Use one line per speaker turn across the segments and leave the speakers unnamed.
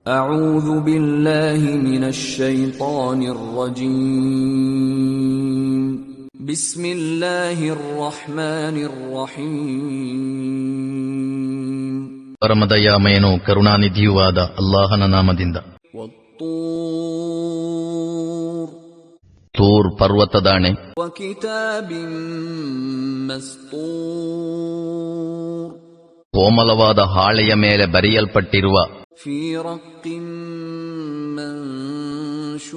أعوذ بالله من الشيطان الرجيم بسم الله الرحمن الرحيم
ಪರಮದಯಾಮಯನೂ ಕರುಣಾನಿಧಿಯೂ ಆದ ಅಲ್ಲಾಹನ ನಾಮದಿಂದ. ತೂರ್ ಪರ್ವತದಾಣೆ.
ವಕಿತಾಬಿನ್ ಮಸ್ತೂರ್
ಕೋಮಲವಾದ ಹಾಳೆಯ ಮೇಲೆ ಬರೆಯಲ್ಪಟ್ಟಿರುವ.
ಫೀ ರಕ್ಕಿನ್ ಮನ್ಶೂರ್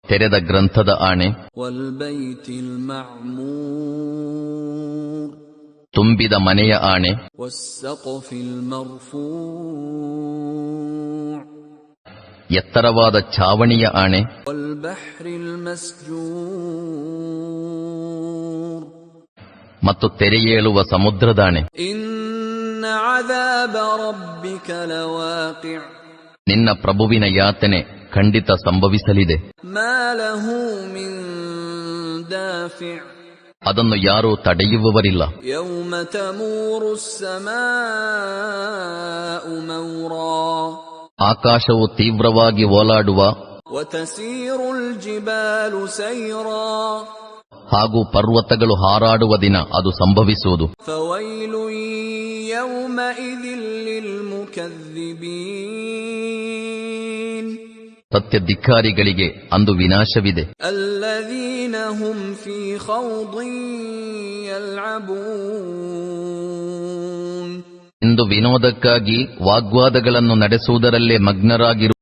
ತೆರೆದ ಗ್ರಂಥದ ಆಣೆ.
ವಲ್ ಬೈತಿಲ್ ಮಅಮೂರ್
ತುಂಬಿದ ಮನೆಯ ಆಣೆ.
ವಸ್ಸಕ್ಫಿಲ್ ಮರ್ಫೂಅ್
ಎತ್ತರವಾದ ಛಾವಣಿಯ ಆಣೆ.
ವಲ್ ಬಹ್ರಿಲ್ ಮಸ್ಜೂರ್
ಮತ್ತು ತೆರೆಯೇಳುವ ಸಮುದ್ರದಾಣೆ.
ಇನ್ನ ಅದಾಬ ರಬ್ಬಿಕ ಲವಾಕಿಅ್
ನಿನ್ನ ಪ್ರಭುವಿನ ಯಾತನೆ ಖಂಡಿತ ಸಂಭವಿಸಲಿದೆ.
ಮಾ ಲಹು ಮಿನ್ ದಾಫಿಅ್
ಅದನ್ನು ಯಾರೂ ತಡೆಯುವವರಿಲ್ಲ.
ಯೌಮ ತಮೂರು ಸ್ಸಮಾഉ ಮೌರಾ
ಆಕಾಶವು ತೀವ್ರವಾಗಿ ಓಲಾಡುವ.
ವತಸೀರುಲ್ ಜಿಬಾಲು ಸೈರಾ
ಹಾಗೂ ಪರ್ವತಗಳು ಹಾರಾಡುವ ದಿನ ಅದು ಸಂಭವಿಸುವುದು.
ಫವೈಲುನ್ ಯೌಮಇದಿನ್ ಲಿಲ್ ಮುಕದ್ದಿಬೀನ್
ಸತ್ಯಧಿಕ್ಕಾರಿಗಳಿಗೆ ಅಂದು ವಿನಾಶವಿದೆ.
ಅಲ್ಲದೀನ ಹುಂ ಫೀ ಖೌದಿನ್ ಯಲ್ಅಬೂನ್
ಇಂದು ವಿನೋದಕ್ಕಾಗಿ ವಾಗ್ವಾದಗಳನ್ನು ನಡೆಸುವುದರಲ್ಲೇ ಮಗ್ನರಾಗಿರು.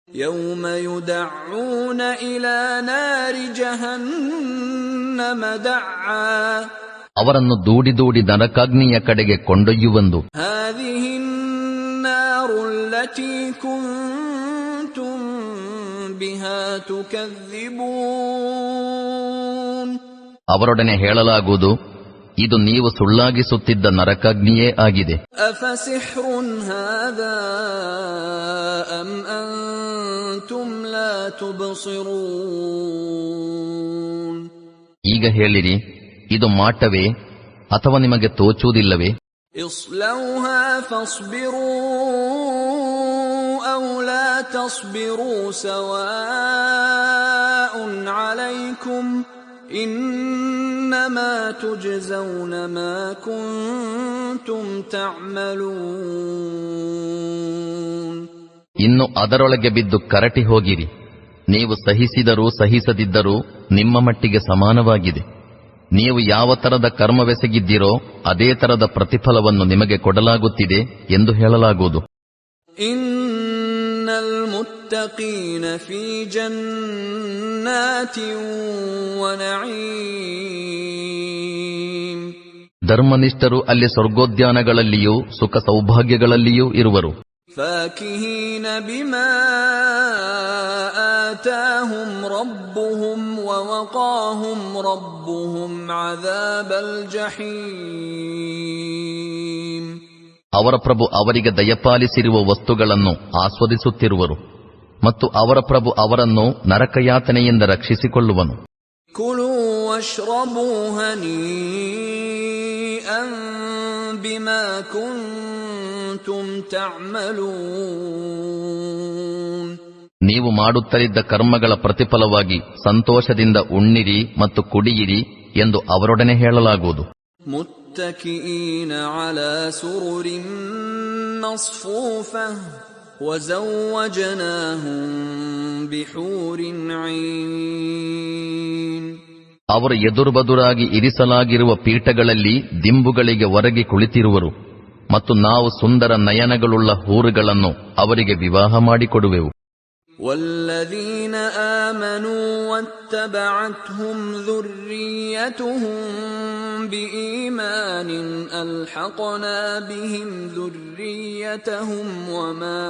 ಯೌಮ ಯುದಅೂನ ಇಲಾ ನಾರಿ ಜಹನ್ನಮ ದಅಾ
ಅವರನ್ನು ದೂಡಿ ದೂಡಿ ನರಕಾಗ್ನಿಯ ಕಡೆಗೆ ಕೊಂಡೊಯ್ಯುವಂದು.
ಹಾದಿಹಿನ್ ನಾರು ಅಲ್ಲತೀ ಕುಂತುಂ ಬಿಹಾ ತುಕದ್ದಿಬೂನ್
ಅವರೊಡನೆ ಹೇಳಲಾಗುವುದು, ಇದು ನೀವು ಸುಳ್ಳಾಗಿಸುತ್ತಿದ್ದ ನರಕಾಗ್ನಿಯೇ ಆಗಿದೆ.
ಅಫಸಿಹ್ರುನ್ ಹಾದಾ ಅಮ್ ಅಂತುಂ ಲಾ ತುಬ್ಸಿರೂನ್
ಈಗ ಹೇಳಿರಿ, ಇದು ಮಾಟವೇ ಅಥವಾ ನಿಮಗೆ ತೋಚುವುದಿಲ್ಲವೇ?
ಇಸ್ಲೌಹಾ ಫಸ್ಬಿರೂ ಔ ಲಾ ತಸ್ಬಿರೂ ಸವಾಉನ್ ಅಲೈಕುಂ ಇನ್ನಮಾ ತುಜ್ಜೌನ ಮಾ ಕುಂತುಂ ತಅಮಲೂನ್
ಇನ್ನು ಅದರೊಳಗೆ ಬಿದ್ದು ಕರಟಿ ಹೋಗಿರಿ. ನೀವು ಸಹಿಸಿದರೂ ಸಹಿಸದಿದ್ದರೂ ನಿಮ್ಮ ಮಟ್ಟಿಗೆ ಸಮಾನವಾಗಿದೆ. ನೀವು ಯಾವ ತರದ ಕರ್ಮವೆಸಗಿದ್ದೀರೋ ಅದೇ ತರದ ಪ್ರತಿಫಲವನ್ನು ನಿಮಗೆ ಕೊಡಲಾಗುತ್ತಿದೆ ಎಂದು ಹೇಳಲಾಗುವುದು.
ಇನ್ನಲ್ ಮುತ್ತಕೀನ ಫೀ ಜನ್ನಾತಿನ್ ವ ನഈಮ್
ಧರ್ಮನಿಷ್ಠರು ಅಲ್ಲಿ ಸ್ವರ್ಗೋದ್ಯಾನಗಳಲ್ಲಿಯೂ ಸುಖ ಸೌಭಾಗ್ಯಗಳಲ್ಲಿಯೂ ಇರುವರು.
ಫಾಕಿಹೀನ ಬಿಮಾ ಆತಾಹುಂ ರಬ್ಬುಹುಂ ವವಕಾಹುಂ ರಬ್ಬುಹುಂ ಅದಾಬಲ್ ಜಹೀಮ್
ಅವರ ಪ್ರಭು ಅವರಿಗೆ ದಯಪಾಲಿಸಿರುವ ವಸ್ತುಗಳನ್ನು ಆಸ್ವಾದಿಸುತ್ತಿರುವರು ಮತ್ತು ಅವರ ಪ್ರಭು ಅವರನ್ನು ನರಕಯಾತನೆಯಿಂದ ರಕ್ಷಿಸಿಕೊಳ್ಳುವನು.
ಕುಲೂ ವಶ್ರಬೂ ಹನೀಅನ್ ಬಿಮಾ ಕುಂತುಂ ತಅಮಲೂನ್
ನೀವು ಮಾಡುತ್ತಲಿದ್ದ ಕರ್ಮಗಳ ಪ್ರತಿಫಲವಾಗಿ ಸಂತೋಷದಿಂದ ಉಣ್ಣಿರಿ ಮತ್ತು ಕುಡಿಯಿರಿ ಎಂದು ಅವರೊಡನೆ ಹೇಳಲಾಗುವುದು.
ಮುತ್ತಕಿಈನ ಅಲಾ ಸುರುರಿನ್ ಮಸ್ಫೂಫಃ ವಜವ್ವಜನಾಹುಂ ಬಿಹೂರಿನ್ ಐನ್
ಅವರು ಎದುರುಬದುರಾಗಿ ಇರಿಸಲಾಗಿರುವ ಪೀಠಗಳಲ್ಲಿ ದಿಂಬುಗಳಿಗೆ ಒರಗಿ ಕುಳಿತಿರುವರು ಮತ್ತು ನಾವು ಸುಂದರ ನಯನಗಳುಳ್ಳ ಹೂರುಗಳನ್ನು ಅವರಿಗೆ ವಿವಾಹ ಮಾಡಿಕೊಡುವೆವು.
والذين آمنوا واتبعتهم ذريتهم بإيمان ألحقنا بهم ذريتهم وما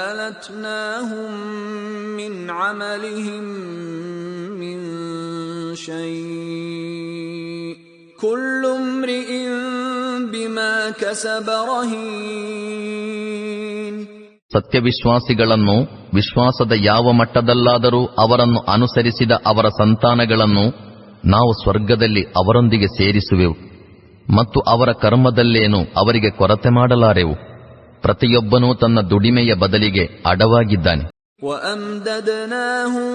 ألتناهم من عملهم من شيء كل امرئ بما كسب رهين
ಸತ್ಯವಿಶ್ವಾಸಿಗಳನ್ನು ವಿಶ್ವಾಸದ ಯಾವ ಮಟ್ಟದಲ್ಲಾದರೂ ಅವರನ್ನು ಅನುಸರಿಸಿದ ಅವರ ಸಂತಾನಗಳನ್ನು ನಾವು ಸ್ವರ್ಗದಲ್ಲಿ ಅವರೊಂದಿಗೆ ಸೇರಿಸುವೆವು ಮತ್ತು ಅವರ ಕರ್ಮದಲ್ಲೇನು ಅವರಿಗೆ ಕೊರತೆ ಮಾಡಲಾರೆವು. ಪ್ರತಿಯೊಬ್ಬನೂ ತನ್ನ ದುಡಿಮೆಯ ಬದಲಿಗೆ ಅಡವಾಗಿದ್ದಾನೆ.
وَأَمْدَدْنَاهُمْ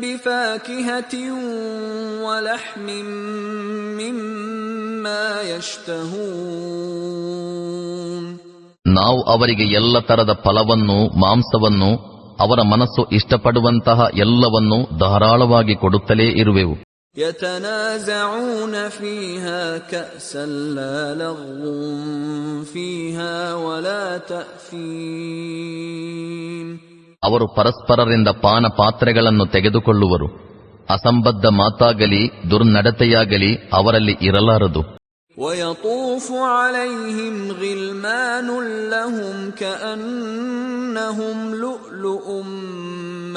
بِفَاكِهَةٍ وَلَحْمٍ مِّمَّا يَشْتَهُونَ
ನಾವು ಅವರಿಗೆ ಎಲ್ಲ ತರದ ಫಲವನ್ನು, ಮಾಂಸವನ್ನು, ಅವರ ಮನಸ್ಸು ಇಷ್ಟಪಡುವಂತಹ ಎಲ್ಲವನ್ನೂ ಧಾರಾಳವಾಗಿ ಕೊಡುತ್ತಲೇ ಇರುವೆವು.
يَتَنَازَعُونَ فِيهَا كَأْسًا لَّا لَغْوٌ فِيهَا وَلَا تَأْثِيمٌ
ಅವರು ಪರಸ್ಪರರಿಂದ ಪಾನ ಪಾತ್ರೆಗಳನ್ನು ತೆಗೆದುಕೊಳ್ಳುವರು. ಅಸಂಬದ್ಧ ಮಾತಾಗಲಿ ದುರ್ನಡತೆಯಾಗಲಿ ಅವರಲ್ಲಿ ಇರಲಾರದು.
وَيَطُوفُ عَلَيْهِمْ غِلْمَانٌ لَّهُمْ كَأَنَّهُمْ لُؤْلُؤٌ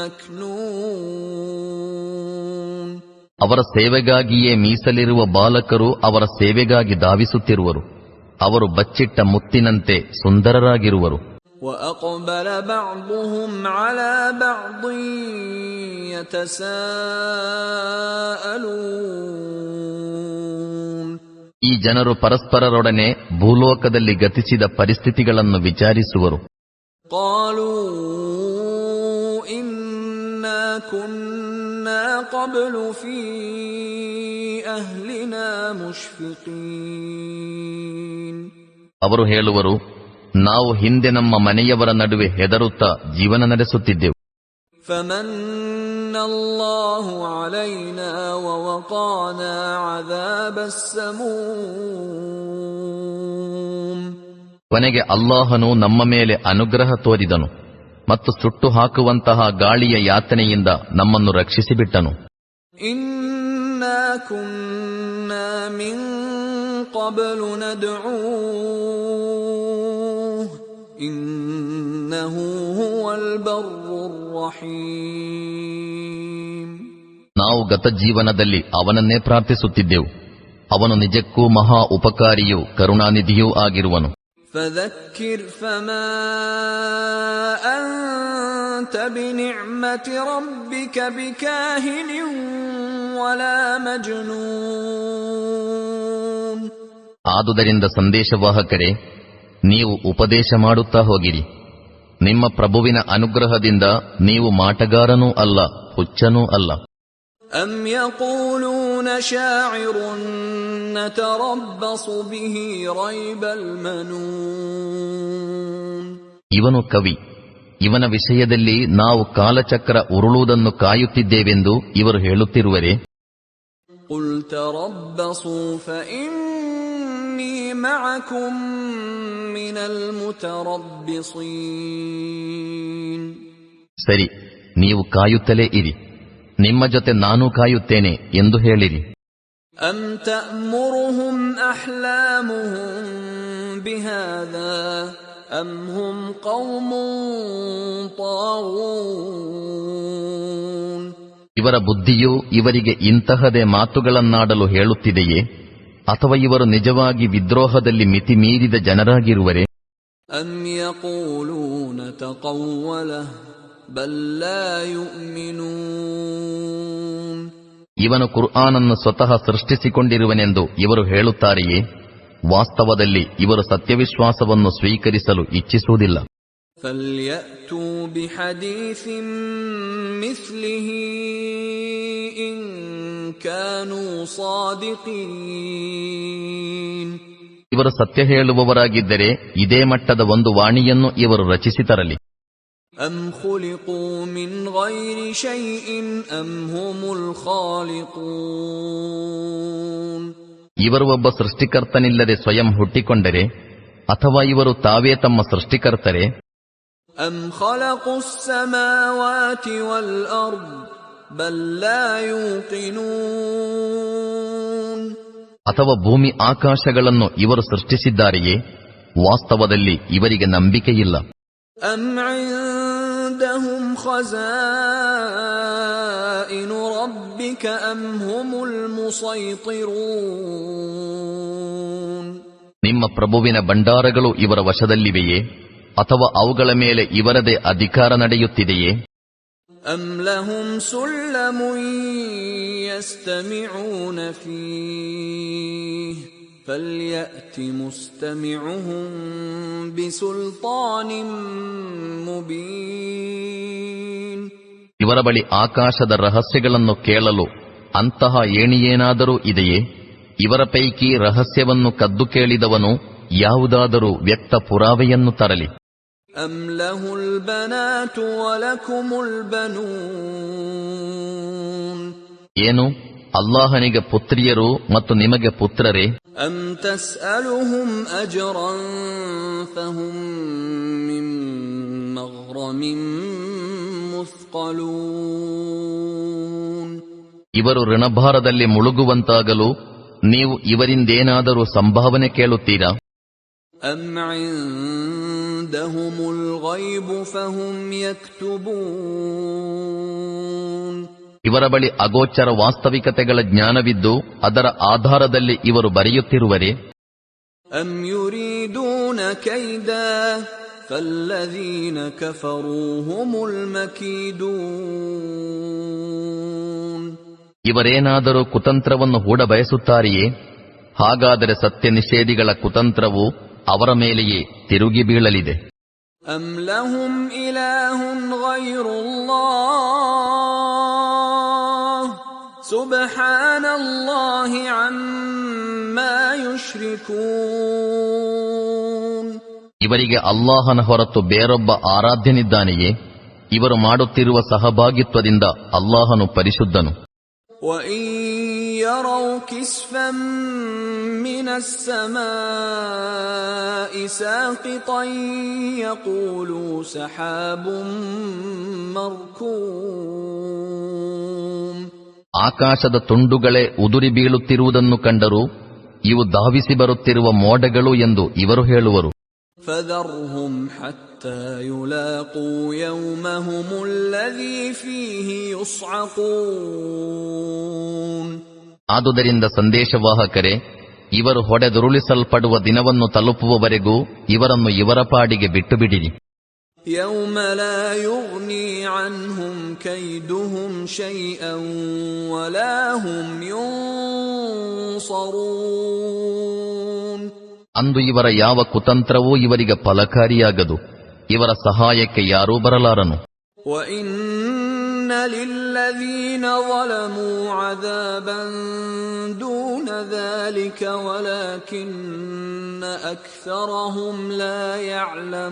مَّكْنُونٌ
ಅವರ ಸೇವೆಗಾಗಿಯೇ ಮೀಸಲಿರುವ ಬಾಲಕರು ಅವರ ಸೇವೆಗಾಗಿ ಧಾವಿಸುತ್ತಿರುವರು. ಅವರು ಬಚ್ಚಿಟ್ಟ ಮುತ್ತಿನಂತೆ ಸುಂದರರಾಗಿರುವರು.
وَأَقْبَلَ بَعْضُهُمْ عَلَى بَعْضٍ يَتَسَاءَلُونَ
ಈ ಜನರು ಪರಸ್ಪರರೊಡನೆ ಭೂಲೋಕದಲ್ಲಿ ಗತಿಸಿದ ಪರಿಸ್ಥಿತಿಗಳನ್ನು ವಿಚಾರಿಸುವರು.
قَالُوا إِنَّا كُنَّا قَبْلُ فِي أَهْلِنَا مُشْفِقِينَ
ಅವರು ಹೇಳುವರು, ನಾವು ಹಿಂದೆ ನಮ್ಮ ಮನೆಯವರ ನಡುವೆ ಹೆದರುತ್ತಾ ಜೀವನ ನಡೆಸುತ್ತಿದ್ದೆವು.
فَمَنَّ اللَّهُ عَلَيْنَا وَوَقَانَا عَذَابَ السَّمُومِ
ಕೊನೆಗೆ ಅಲ್ಲಾಹನು ನಮ್ಮ ಮೇಲೆ ಅನುಗ್ರಹ ತೋರಿದನು ಮತ್ತು ಸುಟ್ಟು ಹಾಕುವಂತಹ ಗಾಳಿಯ ಯಾತನೆಯಿಂದ ನಮ್ಮನ್ನು ರಕ್ಷಿಸಿಬಿಟ್ಟನು.
إِنَّا كُنَّا مِن قَبْلُ نَدْعُوهُ إِنَّهُ هُوَ الْبَرُّ الرَّحِيمُ
ನಾವು ಗತ ಜೀವನದಲ್ಲಿ ಅವನನ್ನೇ ಪ್ರಾರ್ಥಿಸುತ್ತಿದ್ದೆವು. ಅವನು ನಿಜಕ್ಕೂ ಮಹಾ ಉಪಕಾರಿಯೂ ಕರುಣಾನಿಧಿಯೂ ಆಗಿರುವನು.
فَذَكِّرْ فَمَا أَنْتَ بِنِعْمَةِ رَبِّكَ بِكَاهِنٍ وَلَا مَجْنُونٍ
ಆದುದರಿಂದ ಸಂದೇಶವಾಹಕರೇ, ನೀವು ಉಪದೇಶ ಮಾಡುತ್ತಾ ಹೋಗಿರಿ. ನಿಮ್ಮ ಪ್ರಭುವಿನ ಅನುಗ್ರಹದಿಂದ ನೀವು ಮಾಟಗಾರನೂ ಅಲ್ಲ, ಹುಚ್ಚನೂ ಅಲ್ಲ.
أَمْ يَقُولُونَ شَاعِرٌ نَتَرَبَّصُ بِهِ رَيْبَ الْمَنُونِ
ಇವನು ಕವಿ, ಇವನ ವಿಷಯದಲ್ಲಿ ನಾವು ಕಾಲಚಕ್ರ ಉರುಳುವುದನ್ನು ಕಾಯುತ್ತಿದ್ದೇವೆಂದು ಇವರು ಹೇಳುತ್ತಿರುವರೆ.
قُلْ تَرَبَّصُوا فَإِنِّي مَعَكُمْ مِنَ الْمُتَرَبِّصِينَ
ಸರಿ, ನೀವು ಕಾಯುತ್ತಲೇ ಇರಿ, ನಿಮ್ಮ ಜೊತೆ ನಾನೂ ಕಾಯುತ್ತೇನೆ ಎಂದು ಹೇಳಿರಿ.
أَمْ تَأْمُرُهُمْ أَحْلَامُهُمْ بِهَذَا أَمْ هُمْ قَوْمٌ طَاغُونَ
ಇವರ ಬುದ್ಧಿಯು ಇವರಿಗೆ ಇಂತಹದೇ ಮಾತುಗಳನ್ನಾಡಲು ಹೇಳುತ್ತಿದೆಯೇ, ಅಥವಾ ಇವರು ನಿಜವಾಗಿ ವಿದ್ರೋಹದಲ್ಲಿ ಮಿತಿಮೀರಿದ ಜನರಾಗಿರುವರೆ?
أَمْ يَقُولُونَ تَقَوَّلَهُ بَل لَّا يُؤْمِنُونَ
ಇವನು ಕುರ್ಆನನ್ನು ಸ್ವತಃ ಸೃಷ್ಟಿಸಿಕೊಂಡಿರುವನೆಂದು ಇವರು ಹೇಳುತ್ತಾರೆಯೇ? ವಾಸ್ತವದಲ್ಲಿ ಇವರು ಸತ್ಯವಿಶ್ವಾಸವನ್ನು ಸ್ವೀಕರಿಸಲು ಇಚ್ಛಿಸುವುದಿಲ್ಲ.
فَلْيَأْتُوا بِحَدِيثٍ مِثْلِهِ إِن كَانُوا صَادِقِينَ
ಇವರು ಸತ್ಯ ಹೇಳುವವರಾಗಿದ್ದರೆ ಇದೇ ಮಟ್ಟದ ಒಂದು ವಾಣಿಯನ್ನು ಇವರು ರಚಿಸಿ ತರಲಿ.
أَمْ خُلِقُوا مِنْ غَيْرِ شَيْءٍ أَمْ هُمُ الْخَالِقُونَ
ಇವರು ಒಬ್ಬ ಸೃಷ್ಟಿಕರ್ತನಿಲ್ಲದೆ ಸ್ವಯಂ ಹುಟ್ಟಿಕೊಂಡರೆ, ಅಥವಾ ಇವರು ತಾವೇ ತಮ್ಮ ಸೃಷ್ಟಿಕರ್ತರೆ?
أَمْ خَلَقُوا السَّمَاوَاتِ وَالْأَرْضَ بَل لَّا يُوقِنُونَ
ಅಥವಾ ಭೂಮಿ ಆಕಾಶಗಳನ್ನು ಇವರು ಸೃಷ್ಟಿಸಿದ್ದಾರೆಯೇ? ವಾಸ್ತವದಲ್ಲಿ ಇವರಿಗೆ ನಂಬಿಕೆಯಿಲ್ಲ.
أَمْ عِندَهُمْ خَزَائِنُ رَبِّكَ أَمْ هُمُ الْمُصَيْطِرُونَ
ನಿಮ್ಮ ಪ್ರಭುವಿನ ಭಂಡಾರಗಳು ಇವರ ವಶದಲ್ಲಿವೆಯೇ, ಅಥವಾ ಅವುಗಳ ಮೇಲೆ ಇವರದೇ ಅಧಿಕಾರ ನಡೆಯುತ್ತಿದೆಯೇ?
أَمْ لَهُمْ سُلَّمٌ يَسْتَمِعُونَ فِيهِ فليأت مستمعهم بسلطان مبين.
ಇವರ ಬಳಿ ಆಕಾಶದ ರಹಸ್ಯಗಳನ್ನು ಕೇಳಲು ಅಂತಹ ಏಣಿಯೇನಾದರೂ ಇದೆಯೇ? ಇವರ ಪೈಕಿ ರಹಸ್ಯವನ್ನು ಕದ್ದು ಕೇಳಿದವನು ಯಾವುದಾದರೂ ವ್ಯಕ್ತ ಪುರಾವೆಯನ್ನು ತರಲಿ.
أم له البنات ولكم البنون.
ಏನು, ಅಲ್ಲಾಹನಿಗೆ ಪುತ್ರಿಯರು ಮತ್ತು ನಿಮಗೆ ಪುತ್ರರೇ?
أم تسألهم أجرا فهم من مغرم مثقلون.
ಇವರು ಋಣಭಾರದಲ್ಲಿ ಮುಳುಗುವಂತಾಗಲು ನೀವು ಇವರಿಂದೇನಾದರೂ ಸಂಭಾವನೆ ಕೇಳುತ್ತೀರಾ?
أم عندهم الغيب فهم يكتبون.
ಇವರ ಬಳಿ ಅಗೋಚರ ವಾಸ್ತವಿಕತೆಗಳ ಜ್ಞಾನವಿದ್ದು ಅದರ ಆಧಾರದಲ್ಲಿ ಇವರು ಬರೆಯುತ್ತಿರುವರೇ?
أم يريدون كيدا فالذين كفروا هم المكيدون.
ಇವರೇನಾದರೂ ಕುತಂತ್ರವನ್ನು ಹೂಡಬಯಸುತ್ತಾರೆಯೇ? ಹಾಗಾದರೆ ಸತ್ಯ ನಿಷೇಧಿಗಳ ಕುತಂತ್ರವು ಅವರ ಮೇಲೆಯೇ ತಿರುಗಿ ಬೀಳಲಿದೆ.
أم لهم إله غير الله سبحان الله عما يشركون.
ಇವರಿಗೆ ಅಲ್ಲಾಹನ ಹೊರತು ಬೇರೊಬ್ಬ ಆರಾಧ್ಯನಿದ್ದಾನೆಯೇ? ಇವರು ಮಾಡುತ್ತಿರುವ ಸಹಭಾಗಿತ್ವದಿಂದ ಅಲ್ಲಾಹನು ಪರಿಶುದ್ಧನು.
وَإِن يَرَوْا كِسْفًا مِّنَ السَّمَاءِ سَاقِطًا يَقُولُوا سَحَابٌ مَّرْكُومٌ.
ಆಕಾಶದ ತುಂಡುಗಳೇ ಉದುರಿ ಬೀಳುತ್ತಿರುವುದನ್ನು ಕಂಡರೂ ಇವು ಧಾವಿಸಿ ಬರುತ್ತಿರುವ ಮೋಡಗಳು ಎಂದು ಇವರು ಹೇಳುವರು.
فَذَرْهُمْ حَتَّى يُلَاقُوا يَوْمَهُمُ الَّذِي فِيهِ يُصْعَقُونَ.
ಆದುದರಿಂದ ಸಂದೇಶವಾಹಕರೇ, ಇವರು ಹೊಡೆದುರುಳಿಸಲ್ಪಡುವ ದಿನವನ್ನು ತಲುಪುವವರೆಗೂ ಇವರನ್ನು ಇವರ ಪಾಡಿಗೆ ಬಿಟ್ಟುಬಿಡಿರಿ.
يَوْمَ لَا يُغْنِي عَنْهُمْ كَيْدُهُمْ شَيْئًا وَلَا هُمْ يُنصَرُونَ.
ಅಂದು ಇವರ ಯಾವ ಕುತಂತ್ರವೂ ಇವರಿಗೆ ಫಲಕಾರಿಯಾಗದು, ಇವರ ಸಹಾಯಕ್ಕೆ ಯಾರೂ ಬರಲಾರನು.
وَإِنَّ لِلَّذِينَ ظَلَمُوا عَذَابًا دُونَ ذَلِكَ وَلَكِنَّ أَكْثَرَهُمْ لَا يَعْلَمُونَ.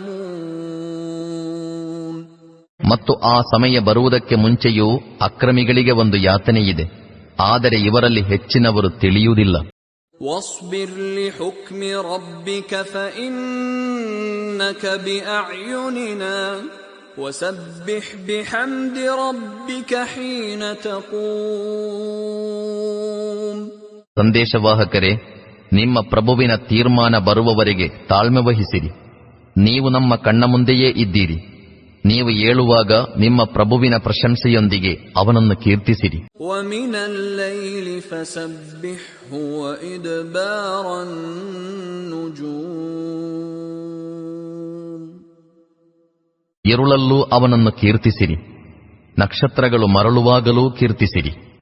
ಮತ್ತು ಆ ಸಮಯ ಬರುವುದಕ್ಕೆ ಮುಂಚೆಯೂ ಅಕ್ರಮಿಗಳಿಗೆ ಒಂದು ಯಾತನೆಯಿದೆ, ಆದರೆ ಇವರಲ್ಲಿ ಹೆಚ್ಚಿನವರು ತಿಳಿಯುವುದಿಲ್ಲ.
واصبر لحكم ربك فإنك بأعيننا وسبح بحمد ربك حين تقوم.
ಸಂದೇಶವಾಹಕರೇ, ನಿಮ್ಮ ಪ್ರಭುವಿನ ತೀರ್ಮಾನ ಬರುವವರೆಗೆ ತಾಳ್ಮೆ ವಹಿಸಿರಿ. ನೀವು ನಮ್ಮ ಕಣ್ಣ ಮುಂದೆಯೇ ಇದ್ದೀರಿ. ನೀವು ಏಳುವಾಗ ನಿಮ್ಮ ಪ್ರಭುವಿನ ಪ್ರಶಂಸೆಯೊಂದಿಗೆ ಅವನನ್ನು ಕೀರ್ತಿಸಿರಿ.
وَمِنَ اللَّيْلِ فَسَبِّحْهُ وَإِدْبَارَ النُّجُومِ.
ಇರುಳಲ್ಲೂ ಅವನನ್ನು ಕೀರ್ತಿಸಿರಿ, ನಕ್ಷತ್ರಗಳು ಮರಳುವಾಗಲೂ ಕೀರ್ತಿಸಿರಿ.